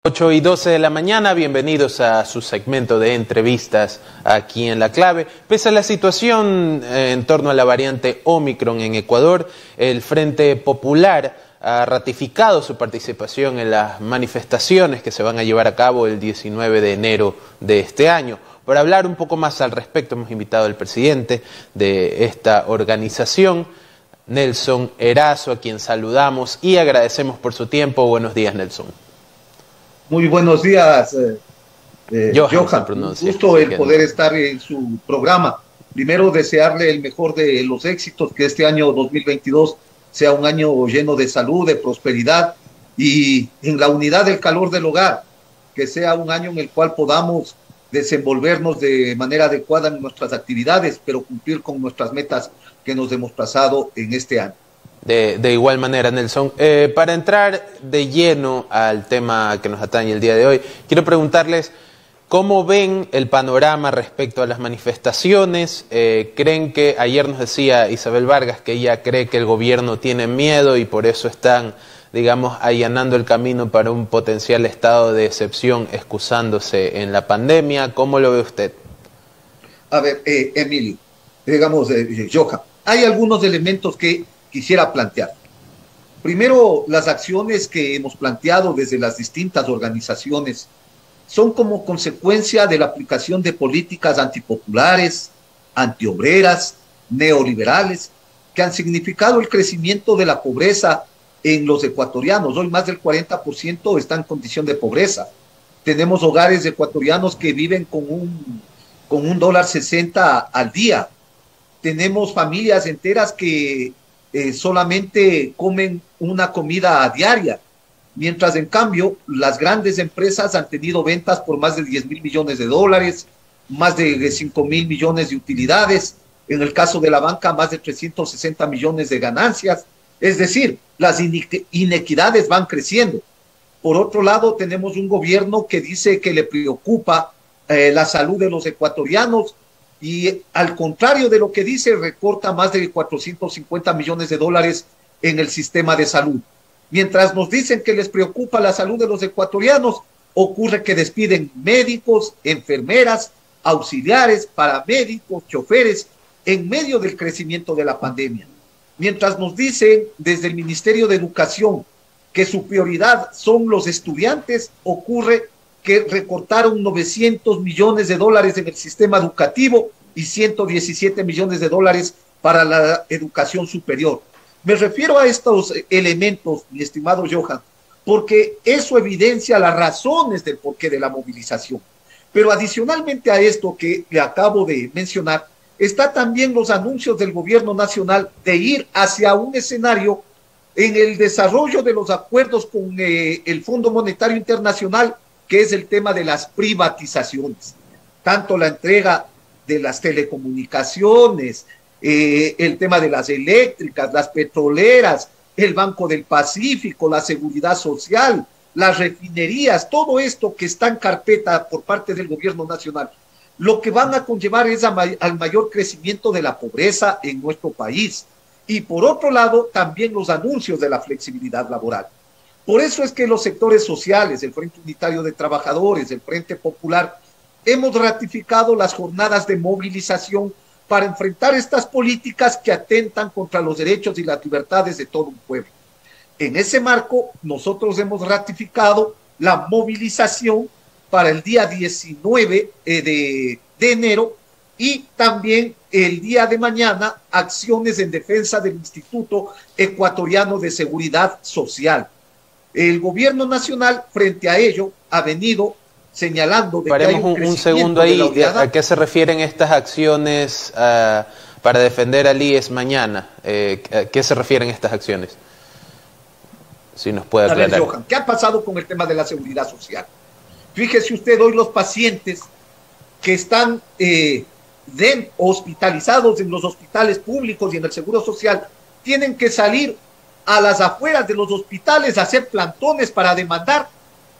8:12 de la mañana, bienvenidos a su segmento de entrevistas aquí en La Clave. Pese a la situación en torno a la variante Omicron en Ecuador, el Frente Popular ha ratificado su participación en las manifestaciones que se van a llevar a cabo el 19 de enero de este año. Para hablar un poco más al respecto, hemos invitado al presidente de esta organización, Nelson Erazo, a quien saludamos y agradecemos por su tiempo. Buenos días, Nelson. Muy buenos días, Johan. Un gusto el poder estar en su programa. Primero, desearle el mejor de los éxitos, que este año 2022 sea un año lleno de salud, de prosperidad y en la unidad del calor del hogar, que sea un año en el cual podamos desenvolvernos de manera adecuada en nuestras actividades, pero cumplir con nuestras metas que nos hemos trazado en este año. De igual manera, Nelson, para entrar de lleno al tema que nos atañe el día de hoy, quiero preguntarles cómo ven el panorama respecto a las manifestaciones. ¿Creen que, ayer nos decía Isabel Vargas que ella cree que el gobierno tiene miedo y por eso están, digamos, allanando el camino para un potencial estado de excepción excusándose en la pandemia? ¿Cómo lo ve usted? A ver, Emilio, digamos, Johan, hay algunos elementos que quisiera plantear. Primero, las acciones que hemos planteado desde las distintas organizaciones son como consecuencia de la aplicación de políticas antipopulares, antiobreras, neoliberales, que han significado el crecimiento de la pobreza en los ecuatorianos. Hoy más del 40% está en condición de pobreza. Tenemos hogares ecuatorianos que viven con $1.60 al día. Tenemos familias enteras que solamente comen una comida diaria, mientras en cambio las grandes empresas han tenido ventas por más de $10.000 millones, más de 5.000 millones de utilidades, en el caso de la banca más de 360 millones de ganancias. Es decir, las inequidades van creciendo. Por otro lado, tenemos un gobierno que dice que le preocupa la salud de los ecuatorianos, y al contrario de lo que dice, recorta más de 450 millones de dólares en el sistema de salud. Mientras nos dicen que les preocupa la salud de los ecuatorianos, ocurre que despiden médicos, enfermeras, auxiliares, paramédicos, choferes, en medio del crecimiento de la pandemia. Mientras nos dicen desde el Ministerio de Educación que su prioridad son los estudiantes, ocurre que recortaron 900 millones de dólares en el sistema educativo y 117 millones de dólares para la educación superior. Me refiero a estos elementos, mi estimado Johan, porque eso evidencia las razones del porqué de la movilización. Pero adicionalmente a esto que le acabo de mencionar, está también los anuncios del gobierno nacional de ir hacia un escenario en el desarrollo de los acuerdos con el Fondo Monetario Internacional, que es el tema de las privatizaciones, tanto la entrega de las telecomunicaciones, el tema de las eléctricas, las petroleras, el Banco del Pacífico, la seguridad social, las refinerías, todo esto que está en carpeta por parte del gobierno nacional, lo que van a conllevar es al mayor crecimiento de la pobreza en nuestro país. Y por otro lado, también los anuncios de la flexibilidad laboral. Por eso es que los sectores sociales, el Frente Unitario de Trabajadores, el Frente Popular, hemos ratificado las jornadas de movilización para enfrentar estas políticas que atentan contra los derechos y las libertades de todo un pueblo. En ese marco, nosotros hemos ratificado la movilización para el día 19 de enero y también el día de mañana acciones en defensa del Instituto Ecuatoriano de Seguridad Social. El gobierno nacional, frente a ello, ha venido señalando de que hay un segundo ahí. ¿A qué se refieren estas acciones para defender al IES mañana? ¿A qué se refieren estas acciones? Si nos puede aclarar. A ver, Johan, ¿qué ha pasado con el tema de la seguridad social? Fíjese usted, hoy los pacientes que están hospitalizados en los hospitales públicos y en el Seguro Social tienen que salir a las afueras de los hospitales a hacer plantones para demandar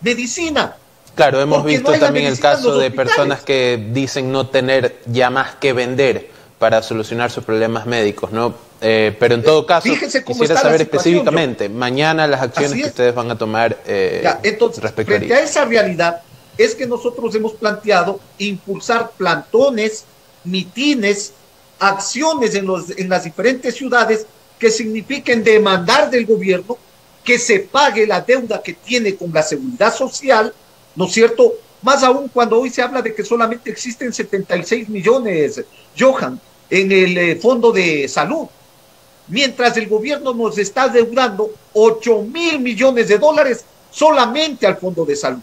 medicina. Claro, hemos visto también el caso de personas que dicen no tener ya más que vender para solucionar sus problemas médicos, ¿no? Pero en todo caso, quisiera saber específicamente, mañana las acciones que ustedes van a tomar entonces, respecto frente a esa realidad, es que nosotros hemos planteado impulsar plantones, mitines, acciones en las diferentes ciudades que signifiquen demandar del gobierno que se pague la deuda que tiene con la seguridad social, ¿no es cierto? Más aún cuando hoy se habla de que solamente existen 76 millones, Johan, en el Fondo de Salud, mientras el gobierno nos está deudando 8.000 millones de dólares solamente al Fondo de Salud.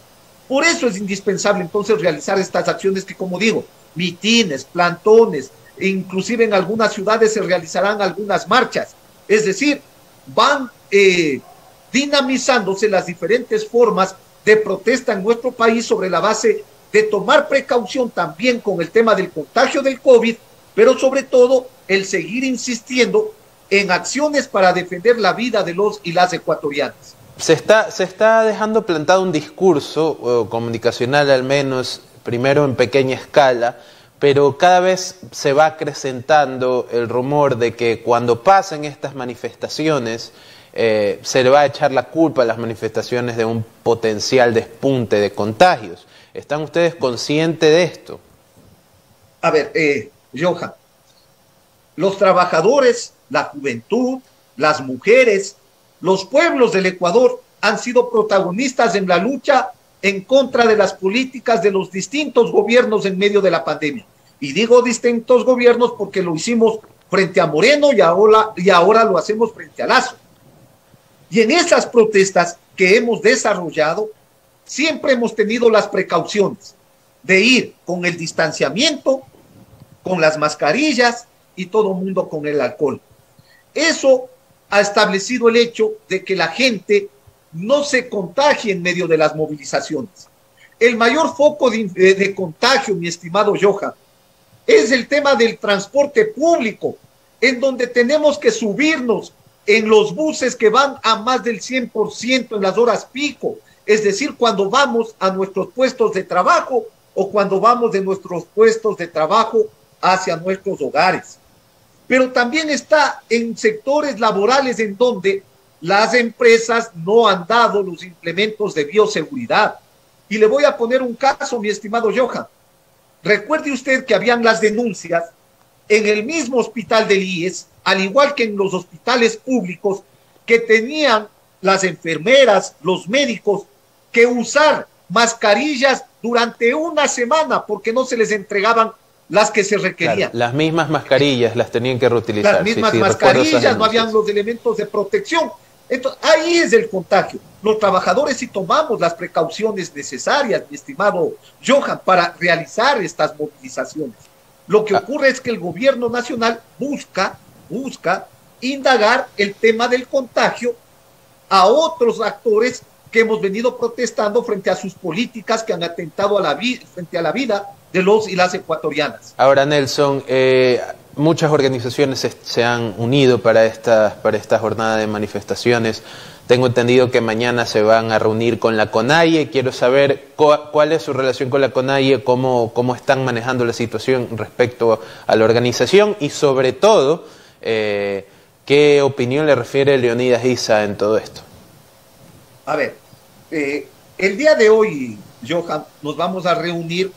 Por eso es indispensable entonces realizar estas acciones que, como digo, mitines, plantones, e inclusive en algunas ciudades se realizarán algunas marchas. Es decir, van dinamizándose las diferentes formas de protesta en nuestro país sobre la base de tomar precaución también con el tema del contagio del COVID, pero sobre todo el seguir insistiendo en acciones para defender la vida de los y las ecuatorianas. Se está dejando plantado un discurso comunicacional, al menos, primero en pequeña escala, pero cada vez se va acrecentando el rumor de que cuando pasen estas manifestaciones se le va a echar la culpa a las manifestaciones de un potencial despunte de contagios. ¿Están ustedes conscientes de esto? A ver, Johan, los trabajadores, la juventud, las mujeres, los pueblos del Ecuador han sido protagonistas en la lucha en contra de las políticas de los distintos gobiernos en medio de la pandemia. Y digo distintos gobiernos porque lo hicimos frente a Moreno y ahora lo hacemos frente a Lazo. Y en esas protestas que hemos desarrollado, siempre hemos tenido las precauciones de ir con el distanciamiento, con las mascarillas y todo el mundo con el alcohol. Eso ha establecido el hecho de que la gente no se contagie en medio de las movilizaciones. El mayor foco de contagio, mi estimado Johan, es el tema del transporte público, en donde tenemos que subirnos en los buses que van a más del 100% en las horas pico, es decir, cuando vamos a nuestros puestos de trabajo o cuando vamos de nuestros puestos de trabajo hacia nuestros hogares. Pero también está en sectores laborales en donde las empresas no han dado los implementos de bioseguridad. Y le voy a poner un caso, mi estimado Johan. Recuerde usted que habían las denuncias en el mismo hospital del IES, al igual que en los hospitales públicos, que tenían las enfermeras, los médicos, que usar mascarillas durante una semana porque no se les entregaban las que se requerían. Claro, las mismas mascarillas las tenían que reutilizar. Las mismas mascarillas, no habían los elementos de protección. Entonces, ahí es el contagio. Los trabajadores, si tomamos las precauciones necesarias, mi estimado Johan, para realizar estas movilizaciones, lo que ocurre es que el gobierno nacional busca indagar el tema del contagio a otros actores que hemos venido protestando frente a sus políticas que han atentado frente a la vida de los y las ecuatorianas. Ahora, Nelson, muchas organizaciones se han unido para esta jornada de manifestaciones. Tengo entendido que mañana se van a reunir con la CONAIE. Quiero saber cuál es su relación con la CONAIE, cómo están manejando la situación respecto a la organización y, sobre todo, qué opinión le refiere Leonidas Issa en todo esto. A ver, el día de hoy, Johan, nos vamos a reunir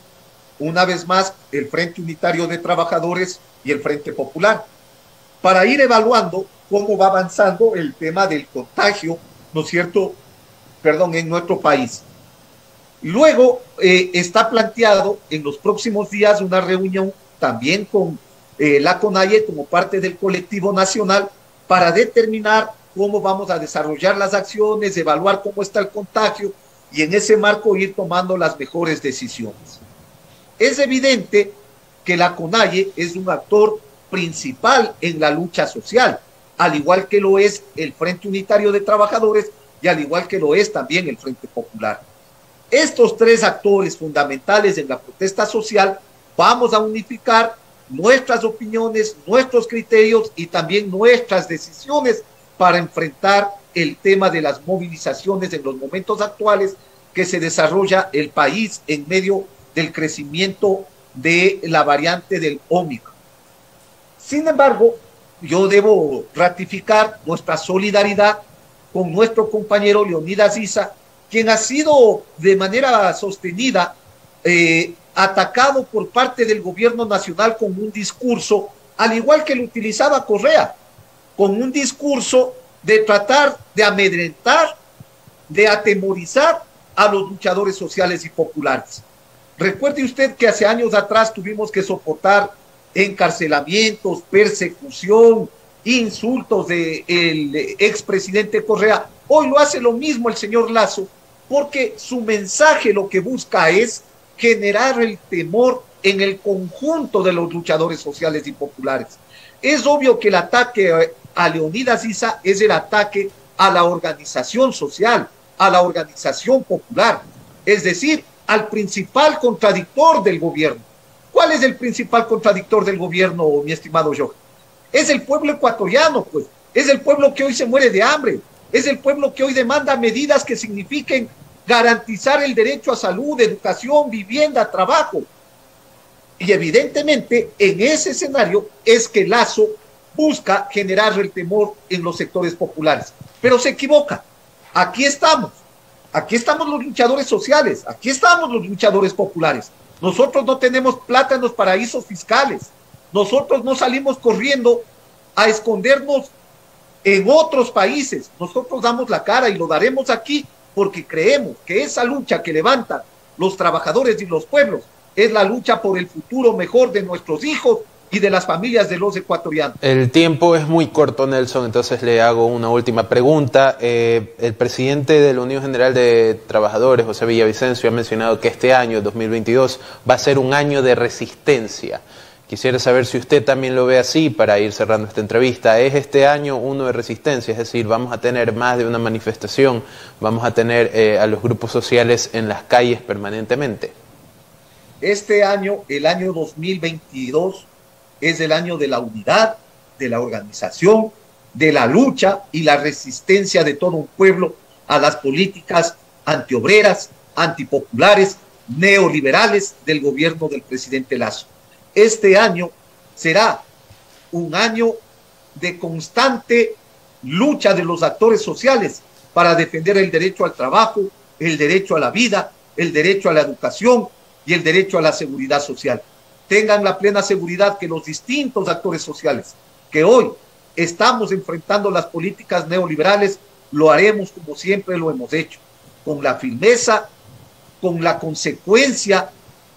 una vez más el Frente Unitario de Trabajadores y el Frente Popular para ir evaluando cómo va avanzando el tema del contagio, ¿no es cierto?, en nuestro país. Luego está planteado en los próximos días una reunión también con la CONAIE como parte del colectivo nacional para determinar cómo vamos a desarrollar las acciones, evaluar cómo está el contagio y en ese marco ir tomando las mejores decisiones. Es evidente que la CONAIE es un actor principal en la lucha social, al igual que lo es el Frente Unitario de Trabajadores y al igual que lo es también el Frente Popular. Estos tres actores fundamentales en la protesta social vamos a unificar nuestras opiniones, nuestros criterios y también nuestras decisiones para enfrentar el tema de las movilizaciones en los momentos actuales que se desarrolla el país en medio del crecimiento de la variante del Ómicron. Sin embargo, yo debo ratificar nuestra solidaridad con nuestro compañero Leonidas Issa, quien ha sido de manera sostenida atacado por parte del gobierno nacional con un discurso, al igual que lo utilizaba Correa, con un discurso de tratar de amedrentar, de atemorizar a los luchadores sociales y populares. Recuerde usted que hace años atrás tuvimos que soportar encarcelamientos, persecución, insultos del expresidente Correa. Hoy lo hace lo mismo el señor Lasso, porque su mensaje lo que busca es generar el temor en el conjunto de los luchadores sociales y populares. Es obvio que el ataque a Leonidas Issa es el ataque a la organización social, a la organización popular, es decir, al principal contradictor del gobierno. ¿Cuál es el principal contradictor del gobierno, mi estimado Johan? Es el pueblo ecuatoriano, pues. Es el pueblo que hoy se muere de hambre. Es el pueblo que hoy demanda medidas que signifiquen garantizar el derecho a salud, educación, vivienda, trabajo. Y evidentemente, en ese escenario es que Lasso busca generar el temor en los sectores populares. Pero se equivoca. Aquí estamos los luchadores sociales, aquí estamos los luchadores populares. Nosotros no tenemos plata en los paraísos fiscales, nosotros no salimos corriendo a escondernos en otros países, nosotros damos la cara y lo daremos aquí porque creemos que esa lucha que levantan los trabajadores y los pueblos es la lucha por el futuro mejor de nuestros hijos y de las familias de los ecuatorianos. El tiempo es muy corto, Nelson, entonces le hago una última pregunta. El presidente de la Unión General de Trabajadores, José Villavicencio, ha mencionado que este año, 2022, va a ser un año de resistencia. Quisiera saber si usted también lo ve así para ir cerrando esta entrevista. ¿Es este año uno de resistencia? Es decir, vamos a tener más de una manifestación, vamos a tener a los grupos sociales en las calles permanentemente. Este año, el año 2022, es el año de la unidad, de la organización, de la lucha y la resistencia de todo un pueblo a las políticas antiobreras, antipopulares, neoliberales del gobierno del presidente Lasso. Este año será un año de constante lucha de los actores sociales para defender el derecho al trabajo, el derecho a la vida, el derecho a la educación y el derecho a la seguridad social. Tengan la plena seguridad que los distintos actores sociales que hoy estamos enfrentando las políticas neoliberales, lo haremos como siempre lo hemos hecho, con la firmeza, con la consecuencia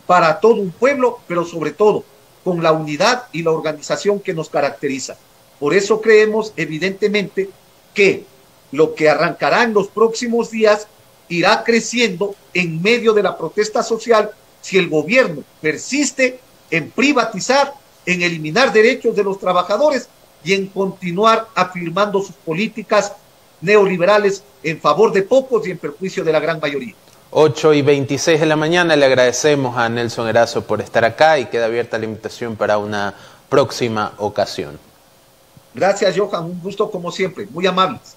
para todo un pueblo, pero sobre todo con la unidad y la organización que nos caracteriza. Por eso creemos evidentemente que lo que arrancará en los próximos días irá creciendo en medio de la protesta social si el gobierno persiste en privatizar, en eliminar derechos de los trabajadores y en continuar afirmando sus políticas neoliberales en favor de pocos y en perjuicio de la gran mayoría. 8:26 de la mañana, le agradecemos a Nelson Erazo por estar acá y queda abierta la invitación para una próxima ocasión. Gracias, Johan, un gusto como siempre, muy amables.